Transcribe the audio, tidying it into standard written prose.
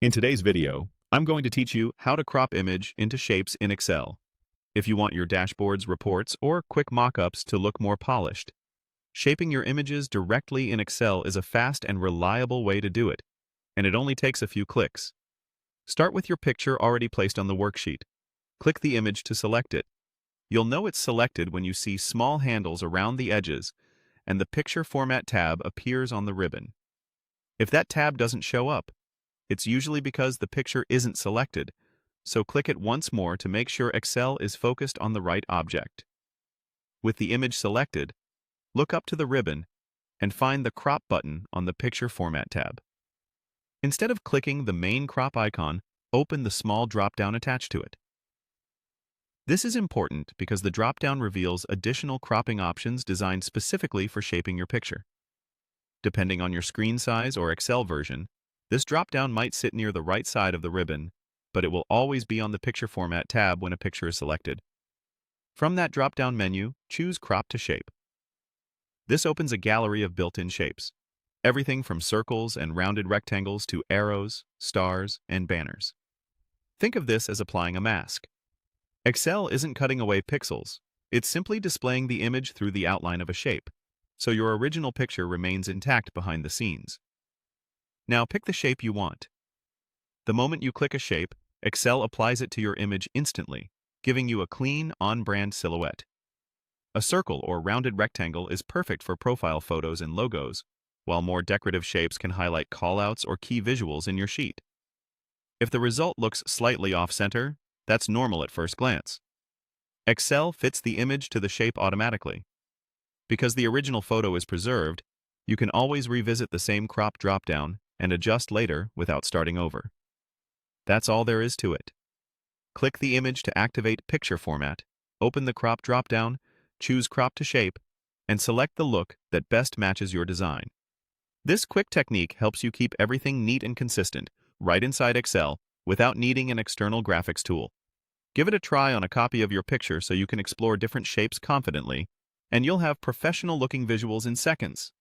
In today's video, I'm going to teach you how to crop image into shapes in Excel. If you want your dashboards, reports, or quick mock-ups to look more polished, shaping your images directly in Excel is a fast and reliable way to do it, and it only takes a few clicks. Start with your picture already placed on the worksheet. Click the image to select it. You'll know it's selected when you see small handles around the edges and the Picture Format tab appears on the ribbon. If that tab doesn't show up, it's usually because the picture isn't selected, so click it once more to make sure Excel is focused on the right object. With the image selected, look up to the ribbon and find the Crop button on the Picture Format tab. Instead of clicking the main crop icon, open the small drop-down attached to it. This is important because the drop-down reveals additional cropping options designed specifically for shaping your picture. Depending on your screen size or Excel version, this drop-down might sit near the right side of the ribbon, but it will always be on the Picture Format tab when a picture is selected. From that drop-down menu, choose Crop to Shape. This opens a gallery of built-in shapes, everything from circles and rounded rectangles to arrows, stars, and banners. Think of this as applying a mask. Excel isn't cutting away pixels, it's simply displaying the image through the outline of a shape, so your original picture remains intact behind the scenes. Now pick the shape you want. The moment you click a shape, Excel applies it to your image instantly, giving you a clean, on-brand silhouette. A circle or rounded rectangle is perfect for profile photos and logos, while more decorative shapes can highlight callouts or key visuals in your sheet. If the result looks slightly off-center, that's normal at first glance. Excel fits the image to the shape automatically. Because the original photo is preserved, you can always revisit the same crop drop-down and adjust later without starting over. That's all there is to it. Click the image to activate Picture Format, open the Crop drop-down, choose Crop to Shape, and select the look that best matches your design. This quick technique helps you keep everything neat and consistent right inside Excel without needing an external graphics tool. Give it a try on a copy of your picture so you can explore different shapes confidently, and you'll have professional-looking visuals in seconds.